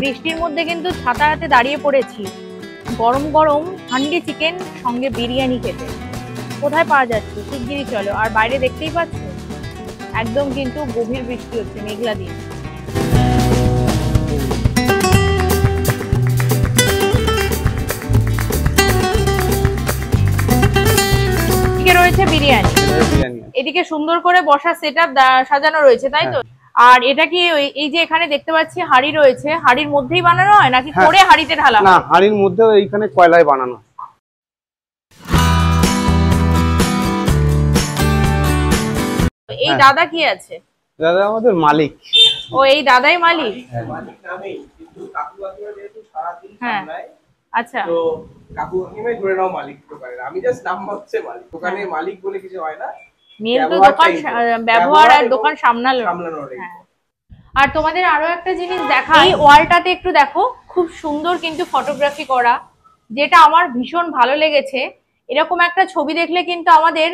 বৃষ্টির মধ্যে কিন্তু ছাতা হাতে দাঁড়িয়ে পড়েছি গরম গরম হান্ডি চিকেন সঙ্গে বিরিয়ানি খেতে। কোথায় পাওয়া যাচ্ছে? শিগগিরই চলো। আর বাইরে দেখতেই পাচ্ছ একদম কিন্তু গভীর বৃষ্টি হচ্ছে, মেঘলা দিন। রয়েছে বিরিয়ানি, এদিকে সুন্দর করে বসা সেটআপ সাজানো রয়েছে, তাই তো? আর এটা কি এই যে এখানে দেখতে পাচ্ছি হাঁড়ি রয়েছে, হাঁড়ির মধ্যেই বানানো হয় নাকি করে হাঁড়িতে ঢালা? না, হাঁড়ির মধ্যে এইখানে কয়লায় বানানো। এই দাদা কি আছে? দাদা আমাদের মালিক। ও, এই দাদাই মালিক? হ্যাঁ, আচ্ছা। তো কাকু কাকিমাই ধরে নাও মালিক দোকানের, আমি জাস্ট নাম হচ্ছে মালিক। দোকানে মালিক বলে কিছু হয় না, মেন তো দোকান ব্যবহার আর দোকান সামলানো। আর তোমাদের আরো একটা জিনিস দেখাই, এই ওয়ালটাতে একটু দেখো, খুব সুন্দর কিন্তু ফটোগ্রাফি করা, যেটা আমার ভীষণ ভালো লেগেছে। এরকম একটা ছবি দেখলে কিন্তু আমাদের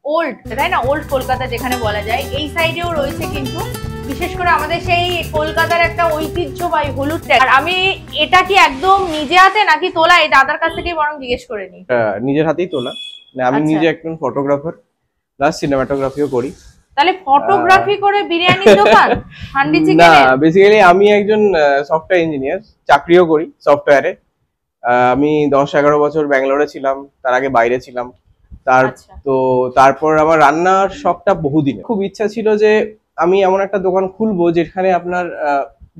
ওল্ড, তাই না, ওল্ড কলকাতা যেখানে বলা যায়, এই সাইডেও রয়েছে কিন্তু বিশেষ করে আমাদের সেই কলকাতার একটা ঐতিহ্যবাহী হলুদ ট্যাগ। আর আমি এটা কি একদম নিজে হাতে নাকি তোলা, এই দাদার কাছ থেকেই বরং জিজ্ঞেস করে নি। নিজের হাতেই তোলা। আমি নিজে একজন ফটোগ্রাফার প্লাস সিনেমাটোগ্রাফিও করি। তাহলে ফটোগ্রাফি করে বিরিয়ানির দোকান হান্ডি চিকেন? না, বেসিক্যালি আমি একজন সফটওয়্যার ইঞ্জিনিয়ার, চাকরিও করি সফটওয়্যারে। আমি 10-11 বছর ব্যাঙ্গালোরে ছিলাম, তার আগে বাইরে ছিলাম। তারপর আমার রান্নার শখটা বহুদিন, খুব ইচ্ছা ছিল যে আমি এমন একটা দোকান খুলবো যেখানে আপনার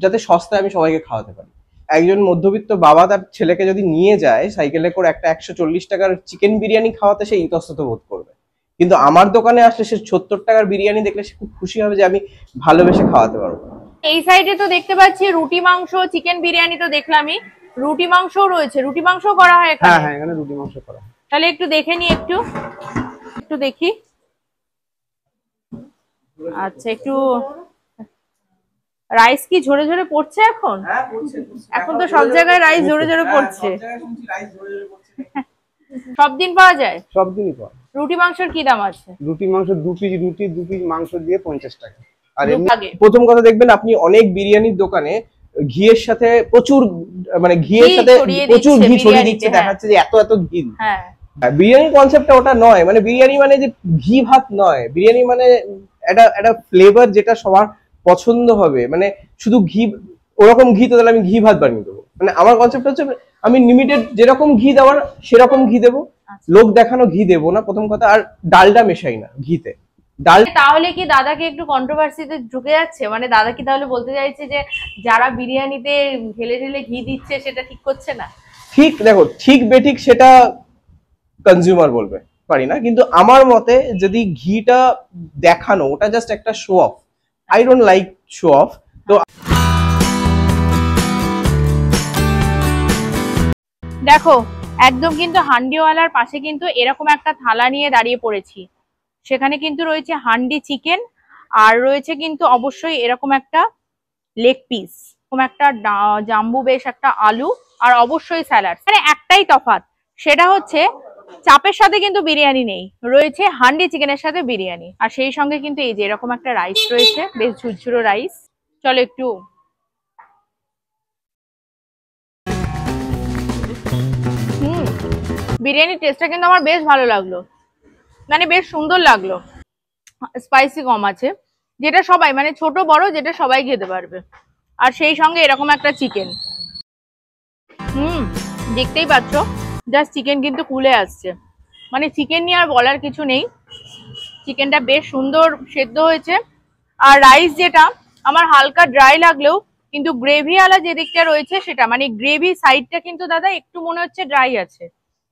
যাতে সস্তায় আমি সবাইকে খাওয়াতে পারি। একজন মধ্যবিত্ত বাবা তার ছেলেকে যদি নিয়ে যায় সাইকেলে করে একটা 140 টাকার চিকেন বিরিয়ানি খাওয়াতে, সে ইতস্তত বোধ করবে। কিন্তু আমার দোকানে আসলে সে 70 টাকার বিরিয়ানি দেখলে সে খুব খুশি হবে যে আমি ভালোবেসে খাওয়াতে পারবো। এই সাইডে তো দেখতে পাচ্ছি রুটি মাংস, চিকেন বিরিয়ানি তো দেখলামই, রুটি মাংসও রয়েছে। রুটি মাংস করা হয় এখানে? হ্যাঁ, এখানে রুটি মাংস করা হয়। তাহলে একটু দেখে নি, একটু দেখি। আচ্ছা, একটু রাইস কি ঝরে ঝরে পড়ছে এখন? এখন তো সব জায়গায় রাইস ঝরে ঝরে পড়ছে। সব দিন পাওয়া যায়? সব দিনই পাওয়া। রুটি মাংসের কি দাম আছে? রুটি মাংস 2 পিস রুটি 2 পিস মাংস দিয়ে 50 টাকা। আর প্রথম কথা দেখবেন আপনি অনেক বিরিয়ানির দোকানে ঘিয়ের সাথে প্রচুর, মানে ঘিয়ের সাথে প্রচুর ঘি ছড়িয়ে দিচ্ছে, দেখাচ্ছে যে এত এত ঘি। হ্যাঁ, বিরিয়ানির কনসেপ্টটা ওটা নয়। মানে বিরিয়ানি মানে যে ঘি ভাত নয়, বিরিয়ানি মানে একটা ফ্লেভার যেটা সবার পছন্দ হবে। মানে শুধু ঘি, ওরকম ঘি তো তাহলে আমি ঘি ভাত বানিয়ে দেবো। মানে আমার কনসেপ্ট হচ্ছে আমি লিমিটেড যেরকম ঘি দেওয়ার সেরকম ঘি দেবো, লোক দেখানো ঘি দেবো না প্রথম কথা। আর ডালটা মেশাই না ঘিতে। ডাল তাহলে কি দাদাকে একটু কন্ট্রোভার্সিতে ঢুকে যাচ্ছে? মানে দাদা কি তাহলে বলতে চাইছে যে যারা বিরিয়ানিতে ঢেলে ঢেলে ঘি দিচ্ছে সেটা ঠিক করছে না? ঠিক, দেখো, ঠিক বেঠিক সেটা কনজিউমার বলবে, পারি না। কিন্তু আমার মতে যদি ঘিটা দেখানো, ওটা জাস্ট একটা show off. I don't like show off. তো দেখো, একদম কিন্তু হান্ডিওয়ালার পাশে কিন্তু এরকম একটা থালা নিয়ে দাঁড়িয়ে পড়েছি। সেখানে কিন্তু রয়েছে হান্ডি চিকেন, আর রয়েছে কিন্তু অবশ্যই এরকম একটা লেগ পিস, এরকম একটা জাম্বু বেশ একটা আলু, আর অবশ্যই স্যালাড। মানে একটাই তফাৎ, সেটা হচ্ছে চাপের সাথে কিন্তু বিরিয়ানি নেই, রয়েছে হান্ডি চিকেনের সাথে বিরিয়ানি। আর সেই সঙ্গে কিন্তু এই যে এরকম একটা রাইস রয়েছে, বেশ ঝুরঝুরো রাইস। চলো একটু বিরিয়ানির টেস্টটা কিন্তু আমার বেশ ভালো লাগলো, মানে বেশ সুন্দর লাগলো। স্পাইসি কম আছে, যেটা সবাই, মানে ছোট বড় যেটা সবাই খেতে পারবে। আর সেই সঙ্গে এরকম একটা চিকেন, দেখতেই পাচ্ছ জাস্ট চিকেন কিন্তু কুলে আসছে। মানে চিকেন নিয়ে আর বলার কিছু নেই, চিকেনটা বেশ সুন্দর সেদ্ধ হয়েছে। আর রাইস যেটা আমার হালকা ড্রাই লাগলেও কিন্তু গ্রেভি আলা যে দিকটা রয়েছে সেটা, মানে গ্রেভি সাইডটা কিন্তু দাদা একটু মনে হচ্ছে ড্রাই আছে,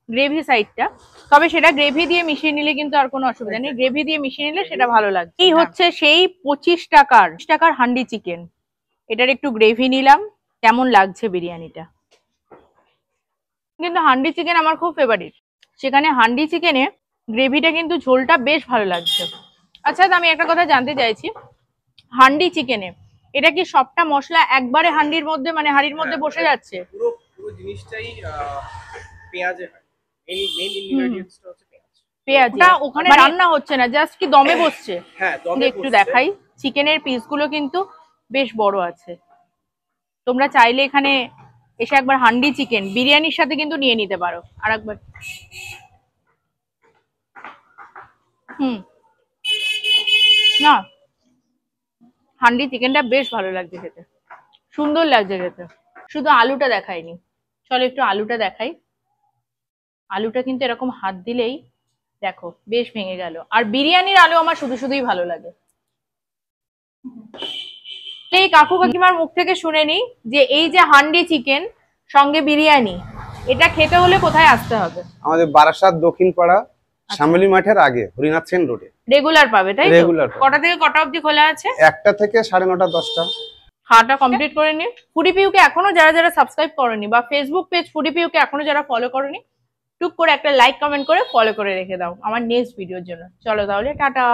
গ্রেভি সাইডটা। তবে সেটা গ্রেভি দিয়ে মিশিয়ে নিলে কিন্তু আর কোনো অসুবিধা নেই, গ্রেভি দিয়ে মিশিয়ে নিলে সেটা ভালো লাগে। এই হচ্ছে সেই 25 টাকার হান্ডি চিকেন। এটার একটু গ্রেভি নিলাম, কেমন লাগছে বিরিয়ানিটা। কিন্তু হান্ডি চিকেন আমার খুব ফেভারিট, সেখানে হান্ডি চিকেনে গ্রেভিটা কিন্তু ঝোলটা বেশ ভালো লাগছে। আচ্ছা, আমি একটা কথা জানতে চাইছি, হান্ডি চিকেনে এটা কি সবটা মশলা একবারে হান্ডির মধ্যে, মানে হাঁড়ির মধ্যে বসে যাচ্ছে? পুরো জিনিসটাই পেঁয়াজে হয়। মেইন ইনগ্রেডিয়েন্টসটা হচ্ছে পেঁয়াজ। ওখানে রান্না হচ্ছে না, জাস্ট কি দমে বসছে? হ্যাঁ, দমে। একটু দেখাই, চিকেনের পিসগুলো কিন্তু বেশ বড় আছে। তোমরা চাইলে এখানে এসে একবার হান্ডি চিকেন বিরিয়ানির সাথে কিন্তু নিয়ে নিতে পারো। আর একবার না, হান্ডি চিকেনটা বেশ ভালো লাগছে খেতে, সুন্দর লাগছে খেতে। শুধু আলুটা দেখাইনি, চলো একটু আলুটা দেখাই। আলুটা কিন্তু এরকম হাত দিলেই দেখো বেশ ভেঙে গেল। আর বিরিয়ানির আলু আমার শুধু শুধুই ভালো লাগে। এই কাকু কাকিমার মুখ থেকে শুনে নি যে এই যে হান্ডি চিকেন সঙ্গে বিরিয়ানি, এটা খেতে হলে কোথায় আসতে হবে? আমাদের বারাসাত দক্ষিণ পাড়া শ্যামলী মাঠের আগে হরিনাথ সেন রোডে রেগুলার পাবে তাই তো? রেগুলার। কটা থেকে কটা অবধি খোলা আছে? 1টা থেকে 9:30 10টা। খাওয়াটা কমপ্লিট করে নি। ফুডি পিউকে এখনো যারা যারা সাবস্ক্রাইব করনি বা ফেসবুক পেজ ফুডি পিউকে এখনো যারা ফলো করনি, টুক করে একটা লাইক কমেন্ট করে ফলো করে রেখে দাও আমার নেক্সট ভিডিওর জন্য। চলো তাহলে টাটা।